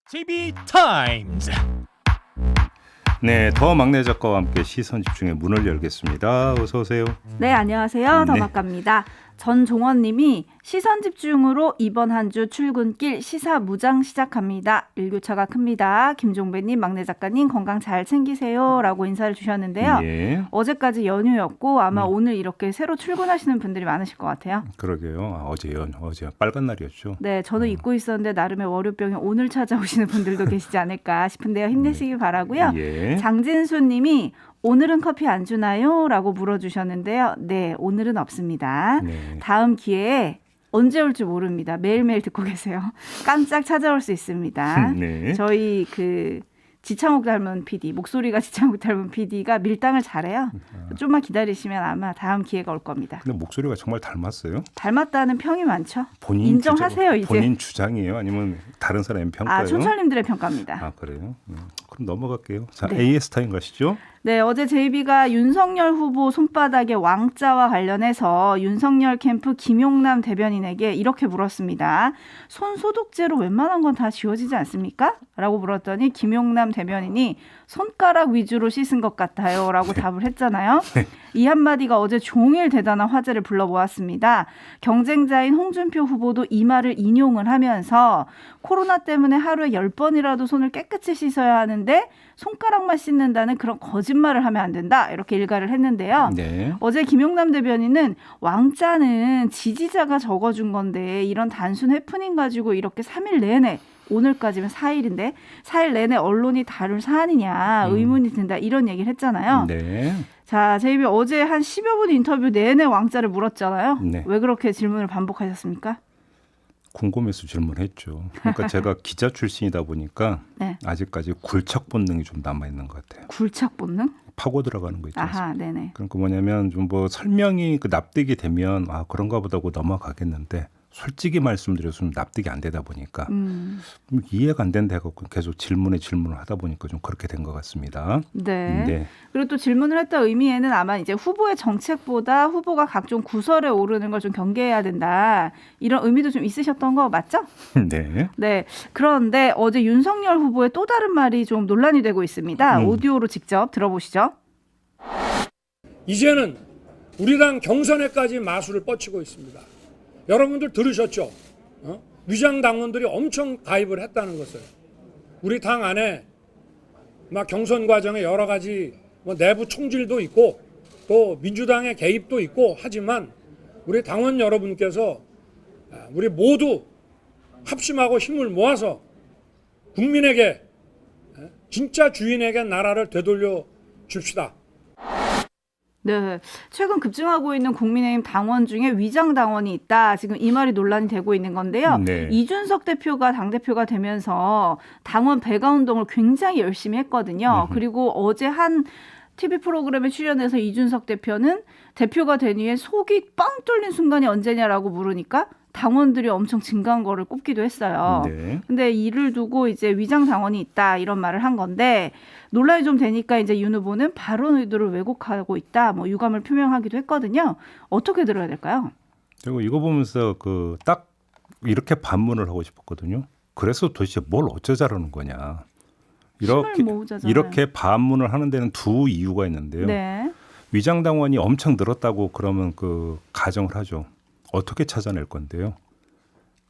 JB 타임즈. 네, 더 막내 작가와 함께 시선 집중의 문을 열겠습니다. 어서 오세요. 네, 안녕하세요. 더 네. 막갑니다. 전종원님이 시선 집중으로 이번 한 주 출근길 시사 무장 시작합니다. 일교차가 큽니다. 김종배님, 막내 작가님 건강 잘 챙기세요라고 인사를 주셨는데요. 예, 어제까지 연휴였고 아마 오늘 이렇게 새로 출근하시는 분들이 많으실 것 같아요. 그러게요. 어제 빨간 날이었죠. 네, 저는 잊고 있었는데 나름의 월요병이 오늘 찾아오시는 분들도 계시지 않을까 싶은데요. 힘내시기 바라고요. 예, 장진수님이 오늘은 커피 안 주나요? 라고 물어주셨는데요. 네, 오늘은 없습니다. 네. 다음 기회에 언제 올지 모릅니다. 매일매일 듣고 계세요. 깜짝 찾아올 수 있습니다. 네. 저희 지창욱 닮은 PD, 목소리가 지창욱 닮은 PD가 밀당을 잘해요. 좀만 기다리시면 아마 다음 기회가 올 겁니다. 근데 목소리가 정말 닮았어요. 닮았다는 평이 많죠. 본인 인정하세요, 주장, 이제. 본인 주장이에요? 아니면 다른 사람의 평가요? 촌철님들의 평가입니다. 아, 그래요? 그럼 넘어갈게요. 자, 네. AS 타임 가시죠. 네, 어제 JB가 윤석열 후보 손바닥의 왕자와 관련해서 윤석열 캠프 김용남 대변인에게 이렇게 물었습니다. 손 소독제로 웬만한 건 다 지워지지 않습니까? 라고 물었더니 김용남 대변인이 손가락 위주로 씻은 것 같아요 라고 답을 했잖아요. 이 한마디가 어제 종일 대단한 화제를 불러모았습니다. 경쟁자인 홍준표 후보도 이 말을 인용을 하면서 코로나 때문에 하루에 10번이라도 손을 깨끗이 씻어야 하는데 손가락만 씻는다는 그런 거짓말을 하면 안 된다. 이렇게 일갈을 했는데요. 네. 어제 김용남 대변인은 왕자는 지지자가 적어준 건데 이런 단순 해프닝 가지고 이렇게 3일 내내 오늘까지면 4일인데 4일 내내 언론이 다룰 사안이냐 의문이 든다 이런 얘기를 했잖아요. 네. 자, JB 어제 한 10여 분 인터뷰 내내 왕자를 물었잖아요. 네. 왜 그렇게 질문을 반복하셨습니까? 궁금해서 질문했죠. 그러니까 제가 기자 출신이다 보니까 네. 아직까지 굴착 본능이 좀 남아 있는 것 같아요. 굴착 본능? 파고 들어가는 거 있지 않습니까? 아하, 네네. 그러니까 뭐냐면 좀 뭐 설명이 납득이 되면 그런가 보다 하고 넘어가겠는데 솔직히 말씀드려서 좀 납득이 안 되다 보니까 이해가 안 된다 해갖고 계속 질문을 하다 보니까 좀 그렇게 된 것 같습니다. 네. 네. 그리고 또 질문을 했던 의미에는 아마 이제 후보의 정책보다 후보가 각종 구설에 오르는 걸 좀 경계해야 된다. 이런 의미도 좀 있으셨던 거 맞죠? 네. 네. 그런데 어제 윤석열 후보의 또 다른 말이 좀 논란이 되고 있습니다. 오디오로 직접 들어보시죠. 이제는 우리 당 경선에까지 마술을 뻗치고 있습니다. 여러분들 들으셨죠? 위장 당원들이 엄청 가입을 했다는 것을. 우리 당 안에 막 경선 과정에 여러 가지 내부 총질도 있고 또 민주당의 개입도 있고 하지만 우리 당원 여러분께서 우리 모두 합심하고 힘을 모아서 국민에게 진짜 주인에게 나라를 되돌려 줍시다. 네, 최근 급증하고 있는 국민의힘 당원 중에 위장 당원이 있다. 지금 이 말이 논란이 되고 있는 건데요. 네. 이준석 대표가 당대표가 되면서 당원 배가 운동을 굉장히 열심히 했거든요. 그리고 어제 한 TV 프로그램에 출연해서 이준석 대표는 대표가 된 후에 속이 뻥 뚫린 순간이 언제냐라고 물으니까 당원들이 엄청 증가한 거를 꼽기도 했어요. 네. 근데 이를 두고 이제 위장 당원이 있다 이런 말을 한 건데 논란이 좀 되니까 이제 윤 후보는 발언 의도를 왜곡하고 있다, 유감을 표명하기도 했거든요. 어떻게 들어야 될까요? 그리고 이거 보면서 딱 이렇게 반문을 하고 싶었거든요. 그래서 도대체 뭘 어쩌자라는 거냐. 힘을 모으자잖아요. 이렇게 반문을 하는 데는 두 이유가 있는데요. 네. 위장 당원이 엄청 늘었다고 그러면 가정을 하죠. 어떻게 찾아낼 건데요.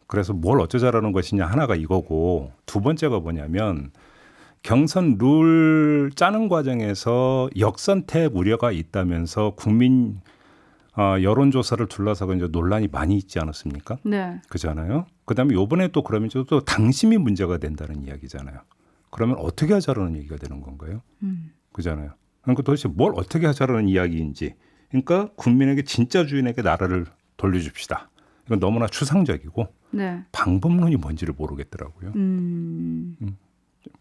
그래서 뭘 어쩌자라는 것이냐 하나가 이거고 두 번째가 뭐냐면 경선 룰 짜는 과정에서 역선택 우려가 있다면서 국민 여론조사를 둘러싸고 이제 논란이 많이 있지 않았습니까? 네. 그잖아요. 그다음에 이번에 또 그러면 또 당심이 문제가 된다는 이야기잖아요. 그러면 어떻게 하자라는 얘기가 되는 건가요? 그잖아요. 그러니까 도대체 뭘 어떻게 하자라는 이야기인지. 그러니까 국민에게 진짜 주인에게 나라를 돌려줍시다. 이건 너무나 추상적이고 네. 방법론이 뭔지를 모르겠더라고요.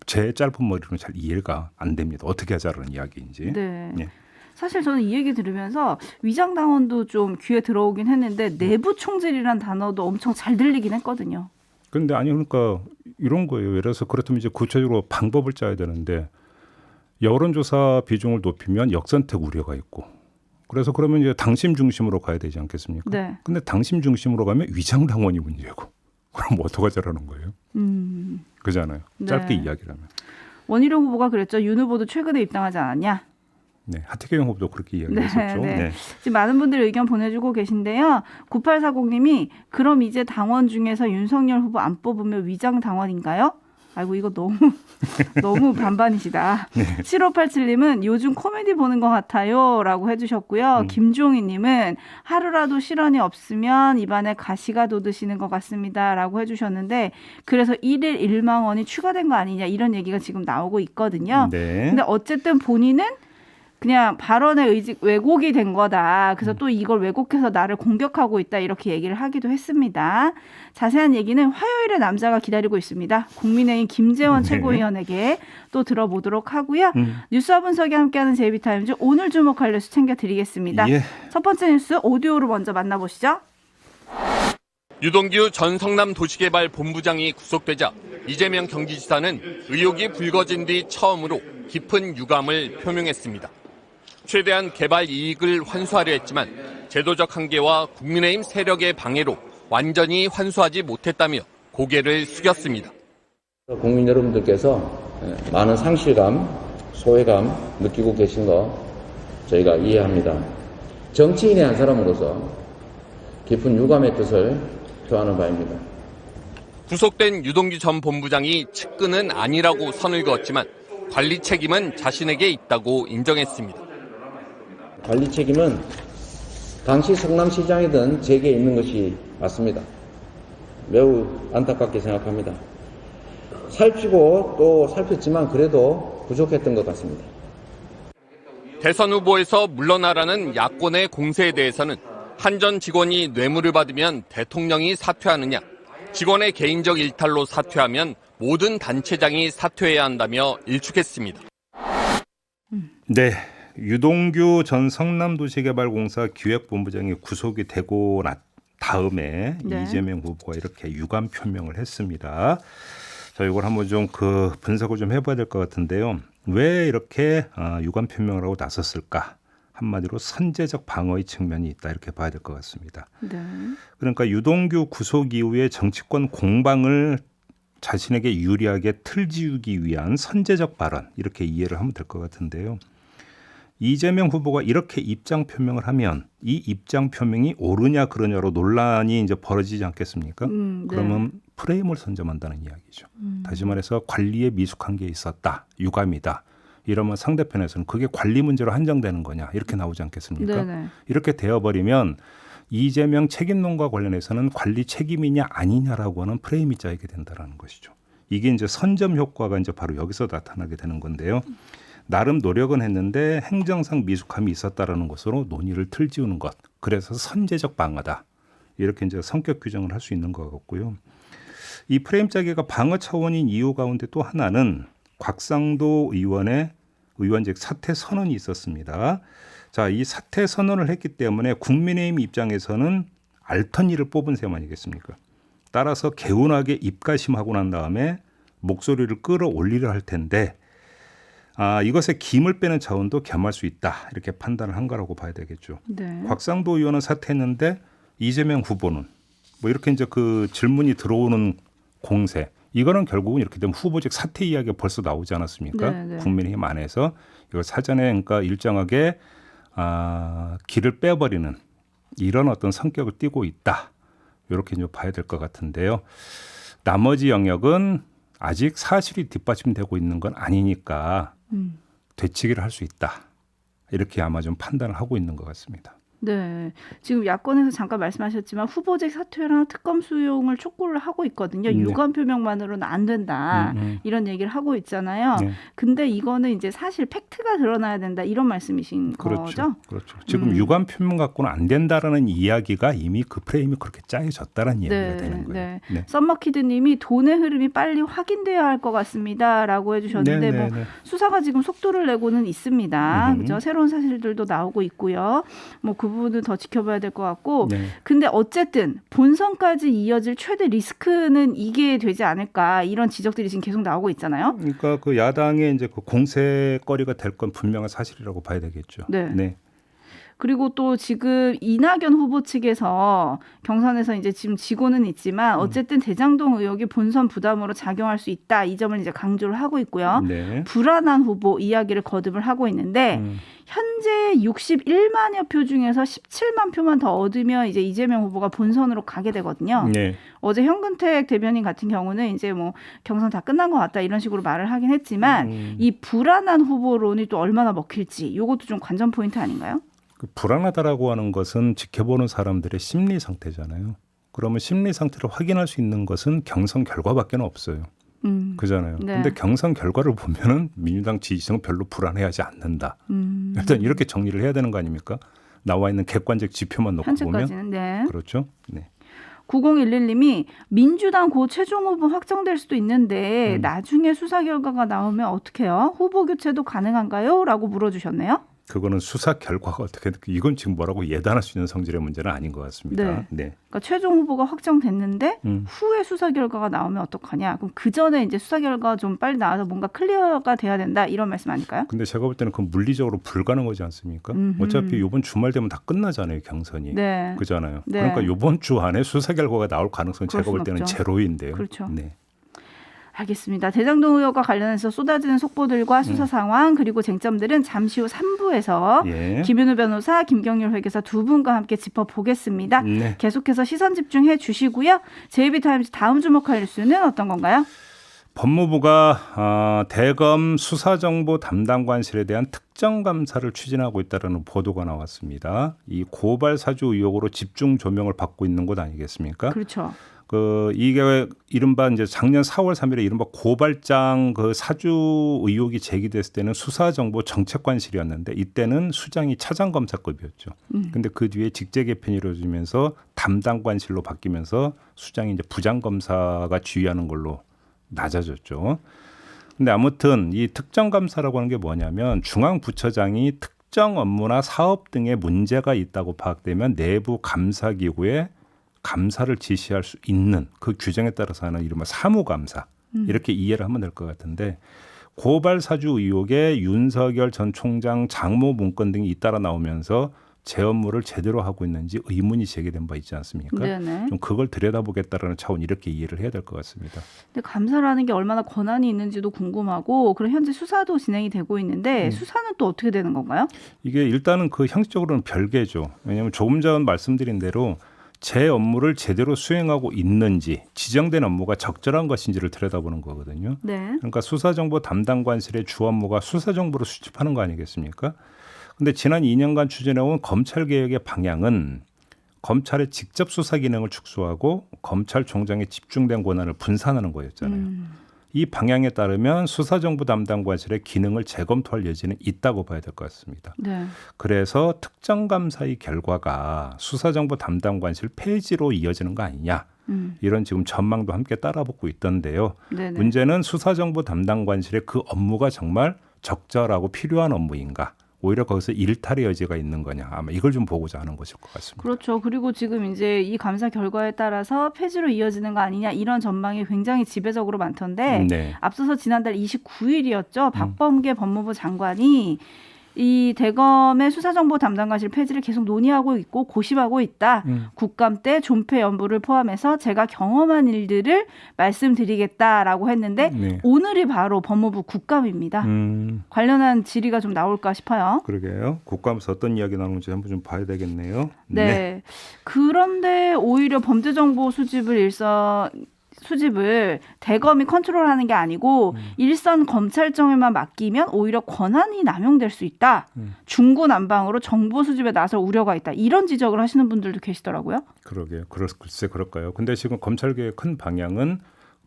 제 짧은 머리로는 잘 이해가 안 됩니다. 어떻게 하자라는 이야기인지. 네. 예. 사실 저는 이 얘기 들으면서 위장 당원도 좀 귀에 들어오긴 했는데 내부 총질이란 단어도 엄청 잘 들리긴 했거든요. 그런데 그러니까 이런 거예요. 예를 들어서 그렇다면 이제 구체적으로 방법을 짜야 되는데 여론조사 비중을 높이면 역선택 우려가 있고 그래서 그러면 이제 당심 중심으로 가야 되지 않겠습니까? 네. 근데 당심 중심으로 가면 위장 당원이 문제고 그럼 어떡하자라는 거예요? 그잖아요. 네. 짧게 이야기라면. 원희룡 후보가 그랬죠. 윤 후보도 최근에 입당하지 않았냐. 네, 하태경 후보도 그렇게 이야기했었죠. 네. 네. 지금 많은 분들이 의견 보내주고 계신데요. 9840님이 그럼 이제 당원 중에서 윤석열 후보 안 뽑으면 위장 당원인가요? 아이고 이거 너무 반반이시다. 네. 7587님은 요즘 코미디 보는 것 같아요 라고 해주셨고요. 김종희님은 하루라도 실언이 없으면 입안에 가시가 돋으시는 것 같습니다 라고 해주셨는데 그래서 1일 1만 원이 추가된 거 아니냐 이런 얘기가 지금 나오고 있거든요. 네. 근데 어쨌든 본인은 그냥 발언의 의지 왜곡이 된 거다. 그래서 또 이걸 왜곡해서 나를 공격하고 있다. 이렇게 얘기를 하기도 했습니다. 자세한 얘기는 화요일에 남자가 기다리고 있습니다. 국민의힘 김재원 네. 최고위원에게 또 들어보도록 하고요. 뉴스와 분석이 함께하는 제이비타임즈 오늘 주목할 뉴스 챙겨드리겠습니다. 예. 첫 번째 뉴스 오디오로 먼저 만나보시죠. 유동규 전 성남도시개발본부장이 구속되자 이재명 경기지사는 의혹이 불거진 뒤 처음으로 깊은 유감을 표명했습니다. 최대한 개발 이익을 환수하려 했지만 제도적 한계와 국민의힘 세력의 방해로 완전히 환수하지 못했다며 고개를 숙였습니다. 국민 여러분들께서 많은 상실감, 소외감 느끼고 계신 거 저희가 이해합니다. 정치인의 한 사람으로서 깊은 유감의 뜻을 표하는 바입니다. 구속된 유동규 전 본부장이 측근은 아니라고 선을 그었지만 관리 책임은 자신에게 있다고 인정했습니다. 관리 책임은 당시 성남시장이든 제게 있는 것이 맞습니다. 매우 안타깝게 생각합니다. 살피고 또 살폈지만 그래도 부족했던 것 같습니다. 대선 후보에서 물러나라는 야권의 공세에 대해서는 한 전 직원이 뇌물을 받으면 대통령이 사퇴하느냐, 직원의 개인적 일탈로 사퇴하면 모든 단체장이 사퇴해야 한다며 일축했습니다. 네. 유동규 전 성남도시개발공사 기획본부장이 구속이 되고 난 다음에 네. 이재명 후보가 이렇게 유감 표명을 했습니다. 자, 이걸 한번 좀 분석을 좀 해봐야 될 것 같은데요. 왜 이렇게 유감 표명을 하고 나섰을까? 한마디로 선제적 방어의 측면이 있다 이렇게 봐야 될 것 같습니다. 네. 그러니까 유동규 구속 이후에 정치권 공방을 자신에게 유리하게 틀지우기 위한 선제적 발언 이렇게 이해를 하면 될 것 같은데요. 이재명 후보가 이렇게 입장 표명을 하면 이 입장 표명이 옳으냐 그러냐로 논란이 이제 벌어지지 않겠습니까? 네. 그러면 프레임을 선점한다는 이야기죠. 다시 말해서 관리에 미숙한 게 있었다, 유감이다. 이러면 상대편에서는 그게 관리 문제로 한정되는 거냐 이렇게 나오지 않겠습니까? 네네. 이렇게 되어버리면 이재명 책임론과 관련해서는 관리 책임이냐 아니냐라고 하는 프레임이 짜이게 된다는 것이죠. 이게 이제 선점 효과가 이제 바로 여기서 나타나게 되는 건데요. 나름 노력은 했는데 행정상 미숙함이 있었다라는 것으로 논의를 틀지우는 것. 그래서 선제적 방어다. 이렇게 이제 성격 규정을 할 수 있는 것 같고요. 이 프레임 짜기가 방어 차원인 이유 가운데 또 하나는 곽상도 의원직 사퇴 선언이 있었습니다. 자, 이 사퇴 선언을 했기 때문에 국민의힘 입장에서는 알턴이를 뽑은 셈 아니겠습니까? 따라서 개운하게 입가심하고 난 다음에 목소리를 끌어올리려 할 텐데 이것에 김을 빼는 차원도 겸할 수 있다. 이렇게 판단을 한 거라고 봐야 되겠죠. 네. 곽상도 의원은 사퇴했는데 이재명 후보는 뭐 이렇게 이제 그 질문이 들어오는 공세. 이거는 결국은 이렇게 되면 후보직 사퇴 이야기가 벌써 나오지 않았습니까? 네. 국민의힘 안에서 이걸 사전에 그러니까 일정하게 길을 빼버리는 이런 어떤 성격을 띠고 있다. 이렇게 이제 봐야 될 것 같은데요. 나머지 영역은 아직 사실이 뒷받침되고 있는 건 아니니까 되치기를 할 수 있다. 이렇게 아마 좀 판단을 하고 있는 것 같습니다. 네, 지금 야권에서 잠깐 말씀하셨지만 후보직 사퇴나 특검 수용을 촉구를 하고 있거든요. 네. 유감 표명만으로는 안 된다 이런 얘기를 하고 있잖아요. 네. 근데 이거는 이제 사실 팩트가 드러나야 된다 이런 말씀이신 그렇죠. 거죠? 그렇죠. 지금 유감 표명 갖고는 안 된다라는 이야기가 이미 그 프레임이 그렇게 짜여졌다는 이야기가 되는 거예요. 네. 네. 썸머키드님이 돈의 흐름이 빨리 확인돼야 할 것 같습니다라고 해주셨는데 네, 뭐 네, 네. 수사가 지금 속도를 내고는 있습니다. 그죠? 새로운 사실들도 나오고 있고요. 뭐 그 부분은 더 지켜봐야 될 것 같고. 네. 근데 어쨌든 본선까지 이어질 최대 리스크는 이게 되지 않을까 이런 지적들이 지금 계속 나오고 있잖아요. 그러니까 그 야당의 이제 그 공세거리가 될 건 분명한 사실이라고 봐야 되겠죠. 네. 그리고 또 지금 이낙연 후보 측에서 경선에서 이제 지금 지고는 있지만 어쨌든 대장동 의혹이 본선 부담으로 작용할 수 있다. 이 점을 이제 강조를 하고 있고요. 네. 불안한 후보 이야기를 거듭을 하고 있는데 현재 61만여 표 중에서 17만 표만 더 얻으면 이제 이재명 후보가 본선으로 가게 되거든요. 네. 어제 현근택 대변인 같은 경우는 이제 뭐 경선 다 끝난 것 같다 이런 식으로 말을 하긴 했지만 이 불안한 후보론이 또 얼마나 먹힐지 이것도 좀 관전 포인트 아닌가요? 그 불안하다라고 하는 것은 지켜보는 사람들의 심리 상태잖아요. 그러면 심리 상태를 확인할 수 있는 것은 경선 결과밖에 없어요. 그잖아요. 네. 근데 경선 결과를 보면은 민주당 지지층은 별로 불안해하지 않는다. 일단 이렇게 정리를 해야 되는 거 아닙니까? 나와 있는 객관적 지표만 놓고 현재까지는 보면 네. 그렇죠. 네. 9011님이 민주당 고 최종 후보 확정될 수도 있는데 나중에 수사 결과가 나오면 어떡해요? 후보 교체도 가능한가요? 라고 물어주셨네요. 그거는 수사 결과가 어떻게 이건 지금 뭐라고 예단할 수 있는 성질의 문제는 아닌 것 같습니다. 네. 네. 그러니까 최종 후보가 확정됐는데 후에 수사 결과가 나오면 어떡하냐? 그럼 그 전에 이제 수사 결과가 좀 빨리 나와서 뭔가 클리어가 돼야 된다 이런 말씀 아닐까요? 근데 제가 볼 때는 그건 물리적으로 불가능하지 않습니까? 어차피 이번 주말 되면 다 끝나잖아요, 경선이. 네. 그잖아요. 네. 그러니까 이번 주 안에 수사 결과가 나올 가능성은 그럴 제가 볼 순 때는 없죠. 제로인데요. 그렇죠. 네. 알겠습니다. 대장동 의혹과 관련해서 쏟아지는 속보들과 수사 상황 그리고 쟁점들은 잠시 후 3부에서 예. 김윤우 변호사, 김경률 회계사 두 분과 함께 짚어보겠습니다. 네. 계속해서 시선 집중해 주시고요. JB타임즈 다음 주목할 뉴스는 어떤 건가요? 법무부가 대검 수사정보 담당관실에 대한 특정 감사를 추진하고 있다는 보도가 나왔습니다. 이 고발 사주 의혹으로 집중 조명을 받고 있는 곳 아니겠습니까? 그렇죠. 이게 이른바 이제 작년 4월 3일에 이른바 고발장 그 사주 의혹이 제기됐을 때는 수사정보 정책관실이었는데 이때는 수장이 차장검사급이었죠. 근데 그 뒤에 직제 개편이 이루어지면서 담당관실로 바뀌면서 수장이 이제 부장검사가 지휘하는 걸로 낮아졌죠. 근데 아무튼 이 특정감사라고 하는 게 뭐냐면 중앙부처장이 특정 업무나 사업 등에 문제가 있다고 파악되면 내부 감사기구에 감사를 지시할 수 있는 그 규정에 따라서 하는 이른바 사무감사 이렇게 이해를 하면 될 것 같은데 고발 사주 의혹에 윤석열 전 총장 장모 문건 등이 잇따라 나오면서 제 업무를 제대로 하고 있는지 의문이 제기된 바 있지 않습니까? 네네. 좀 그걸 들여다보겠다라는 차원 이렇게 이해를 해야 될 것 같습니다. 근데 감사라는 게 얼마나 권한이 있는지도 궁금하고 그리고 현재 수사도 진행이 되고 있는데 수사는 또 어떻게 되는 건가요? 이게 일단은 그 형식적으로는 별개죠. 왜냐하면 조금 전 말씀드린 대로 제 업무를 제대로 수행하고 있는지 지정된 업무가 적절한 것인지를 들여다보는 거거든요. 네. 그러니까 수사정보 담당관실의 주 업무가 수사정보를 수집하는 거 아니겠습니까? 근데 지난 2년간 추진해온 검찰개혁의 방향은 검찰의 직접 수사 기능을 축소하고 검찰총장의 집중된 권한을 분산하는 거였잖아요. 이 방향에 따르면 수사정보 담당관실의 기능을 재검토할 여지는 있다고 봐야 될 것 같습니다. 네. 그래서 특정감사의 결과가 수사정보 담당관실 폐지로 이어지는 거 아니냐. 이런 지금 전망도 함께 따라붙고 있던데요. 네네. 문제는 수사정보 담당관실의 그 업무가 정말 적절하고 필요한 업무인가. 오히려 거기서 일탈의 여지가 있는 거냐. 아마 이걸 좀 보고자 하는 것일 것 같습니다. 그렇죠. 그리고 지금 이제 이 감사 결과에 따라서 폐지로 이어지는 거 아니냐 이런 전망이 굉장히 지배적으로 많던데 네. 앞서서 지난달 29일이었죠. 박범계 법무부 장관이 이 대검의 수사정보 담당관실 폐지를 계속 논의하고 있고 고심하고 있다. 국감 때 존폐 연부를 포함해서 제가 경험한 일들을 말씀드리겠다라고 했는데 네. 오늘이 바로 법무부 국감입니다. 관련한 질의가 좀 나올까 싶어요. 그러게요. 국감에서 어떤 이야기 나오는지 한번 좀 봐야 되겠네요. 네. 그런데 오히려 범죄정보 수집을 대검이 컨트롤하는 게 아니고 일선 검찰청에만 맡기면 오히려 권한이 남용될 수 있다. 중구난방으로 정보 수집에 나설 우려가 있다. 이런 지적을 하시는 분들도 계시더라고요. 그러게요. 글쎄 그럴까요? 근데 지금 검찰개혁의 큰 방향은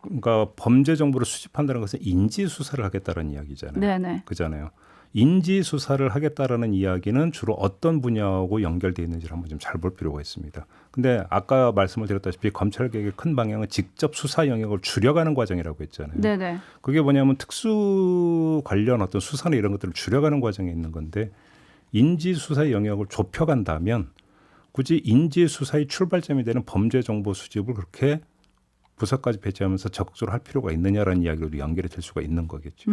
그러니까 범죄 정보를 수집한다는 것은 인지 수사를 하겠다는 이야기잖아요. 네네. 그잖아요. 인지 수사를 하겠다라는 이야기는 주로 어떤 분야하고 연결되어 있는지를 한번 좀 잘 볼 필요가 있습니다. 근데 아까 말씀을 드렸다시피 검찰개혁의 큰 방향은 직접 수사 영역을 줄여가는 과정이라고 했잖아요. 네네. 그게 뭐냐면 특수 관련 어떤 수사나 이런 것들을 줄여가는 과정에 있는 건데 인지 수사의 영역을 좁혀간다면 굳이 인지 수사의 출발점이 되는 범죄 정보 수집을 그렇게 부서까지 배치하면서 적극적으로 할 필요가 있느냐라는 이야기로도 연결이 될 수가 있는 거겠죠.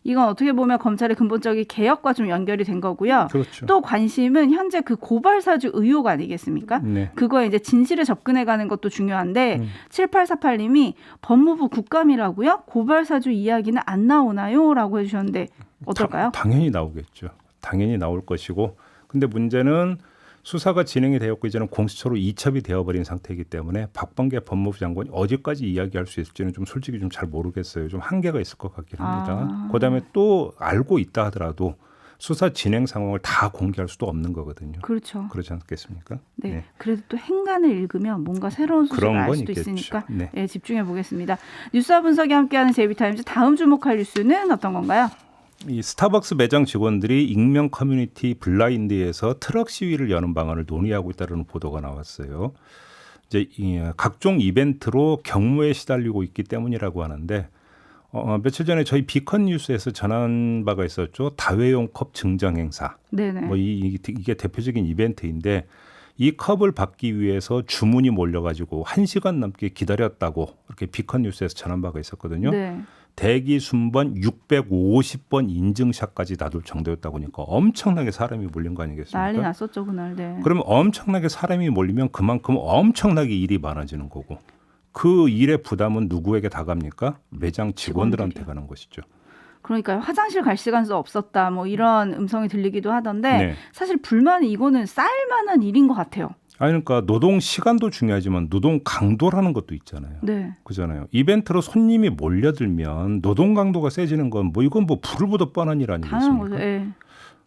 이건 어떻게 보면 검찰의 근본적인 개혁과 좀 연결이 된 거고요. 그렇죠. 또 관심은 현재 그 고발사주 의혹 아니겠습니까? 네. 그거에 이제 진실에 접근해가는 것도 중요한데 7848님이 법무부 국감이라고요? 고발사주 이야기는 안 나오나요? 라고 해주셨는데 어떨까요? 당연히 나오겠죠. 당연히 나올 것이고 근데 문제는 수사가 진행이 되었고 이제는 공수처로 이첩이 되어버린 상태이기 때문에 박범계 법무부 장관이 어디까지 이야기할 수 있을지는 좀 솔직히 좀 잘 모르겠어요. 좀 한계가 있을 것 같긴 합니다. 그다음에 또 알고 있다 하더라도 수사 진행 상황을 다 공개할 수도 없는 거거든요. 그렇죠. 그렇지 않겠습니까? 네. 그래도 또 행간을 읽으면 뭔가 새로운 소식을 그런 알 건 수도 있겠죠. 있으니까 네. 네, 집중해 보겠습니다. 뉴스와 분석이 함께하는 제이비타임즈 다음 주목할 뉴스는 어떤 건가요? 이 스타벅스 매장 직원들이 익명 커뮤니티 블라인드에서 트럭 시위를 여는 방안을 논의하고 있다는 보도가 나왔어요. 이제 이 각종 이벤트로 경무에 시달리고 있기 때문이라고 하는데 며칠 전에 저희 비컨 뉴스에서 전한 바가 있었죠. 다회용 컵 증정 행사. 네네. 뭐 이게 대표적인 이벤트인데 이 컵을 받기 위해서 주문이 몰려가지고 1시간 넘게 기다렸다고 이렇게 비컨 뉴스에서 전한 바가 있었거든요. 네. 대기 순번 650번 인증샷까지 놔둘 정도였다고 하니까 엄청나게 사람이 몰린 거 아니겠습니까? 난리 났었죠 그날. 네. 그러면 엄청나게 사람이 몰리면 그만큼 엄청나게 일이 많아지는 거고 그 일의 부담은 누구에게 다 갑니까? 매장 직원들한테 직원들이요. 가는 것이죠. 그러니까 화장실 갈 시간도 없었다 뭐 이런 음성이 들리기도 하던데 네. 사실 불만이 이거는 쌓일만한 일인 것 같아요. 아니 그러니까 노동 시간도 중요하지만 노동 강도라는 것도 있잖아요. 네. 그잖아요. 이벤트로 손님이 몰려들면 노동 강도가 세지는 건 뭐 이건 뭐 불을 보듯 뻔한 일 당연한 아니겠습니까? 거죠. 예.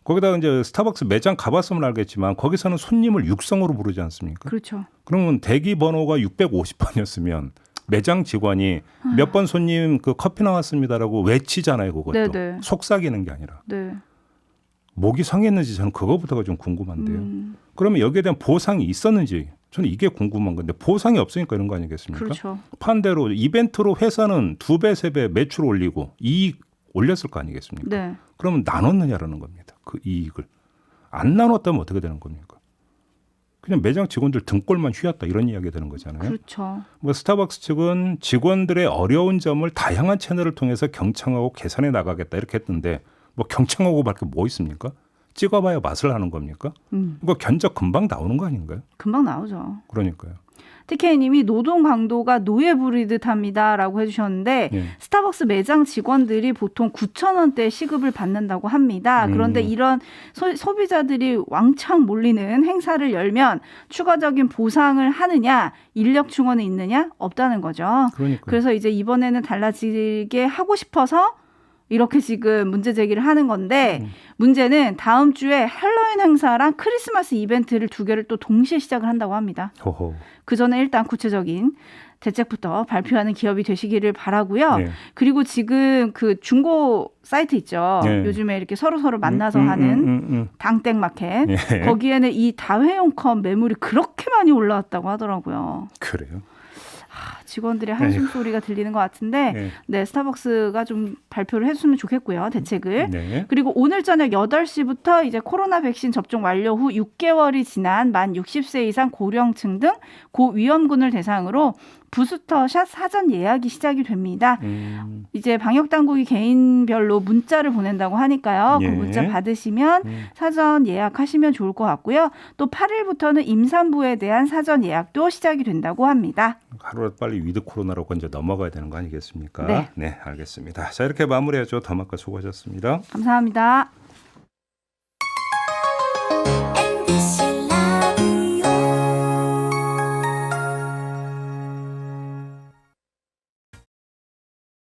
거기다가 이제 스타벅스 매장 가봤으면 알겠지만 거기서는 손님을 육성으로 부르지 않습니까? 그렇죠. 그러면 대기 번호가 650번이었으면 매장 직원이 몇 번 손님 그 커피 나왔습니다라고 외치잖아요. 그것도 네네. 속삭이는 게 아니라 네. 목이 상했는지 저는 그거부터가 좀 궁금한데요. 그러면 여기에 대한 보상이 있었는지 저는 이게 궁금한 건데 보상이 없으니까 이런 거 아니겠습니까? 그렇죠. 반대로 이벤트로 회사는 2배, 3배 매출 올리고 이익 올렸을 거 아니겠습니까? 네. 그러면 나눴느냐라는 겁니다. 그 이익을. 안 나눴다면 어떻게 되는 겁니까? 그냥 매장 직원들 등골만 휘었다 이런 이야기가 되는 거잖아요. 그렇죠. 뭐 스타벅스 측은 직원들의 어려운 점을 다양한 채널을 통해서 경청하고 개선해 나가겠다 이렇게 했던데 뭐 경청하고 밖에 뭐 있습니까? 찍어봐야 맛을 하는 겁니까? 이거 견적 금방 나오는 거 아닌가요? 금방 나오죠. 그러니까요. TK님이 노동 강도가 노예 부리듯 합니다라고 해주셨는데 네. 스타벅스 매장 직원들이 보통 9,000원대 시급을 받는다고 합니다. 그런데 이런 소비자들이 왕창 몰리는 행사를 열면 추가적인 보상을 하느냐 인력 충원은 있느냐 없다는 거죠. 그러니까요. 그래서 이제 이번에는 달라지게 하고 싶어서 이렇게 지금 문제 제기를 하는 건데 문제는 다음 주에 할로윈 행사랑 크리스마스 이벤트를 2개를 또 동시에 시작을 한다고 합니다. 호호. 그 전에 일단 구체적인 대책부터 발표하는 기업이 되시기를 바라고요. 네. 그리고 지금 그 중고 사이트 있죠. 네. 요즘에 이렇게 서로 만나서 하는 당땡 마켓. 네. 거기에는 이 다회용 컵 매물이 그렇게 많이 올라왔다고 하더라고요. 그래요. 직원들의 한숨 소리가 들리는 것 같은데 네. 네, 스타벅스가 좀 발표를 해주면 좋겠고요. 대책을. 네. 그리고 오늘 저녁 8시부터 이제 코로나 백신 접종 완료 후 6개월이 지난 만 60세 이상 고령층 등 고위험군을 대상으로 부스터샷 사전 예약이 시작이 됩니다. 이제 방역 당국이 개인별로 문자를 보낸다고 하니까요. 예. 그 문자 받으시면 사전 예약하시면 좋을 것 같고요. 또 8일부터는 임산부에 대한 사전 예약도 시작이 된다고 합니다. 하루라도 빨리 위드 코로나로 이제 넘어가야 되는 거 아니겠습니까? 네. 네, 알겠습니다. 자, 이렇게 마무리하죠. 더마카 수고하셨습니다. 감사합니다.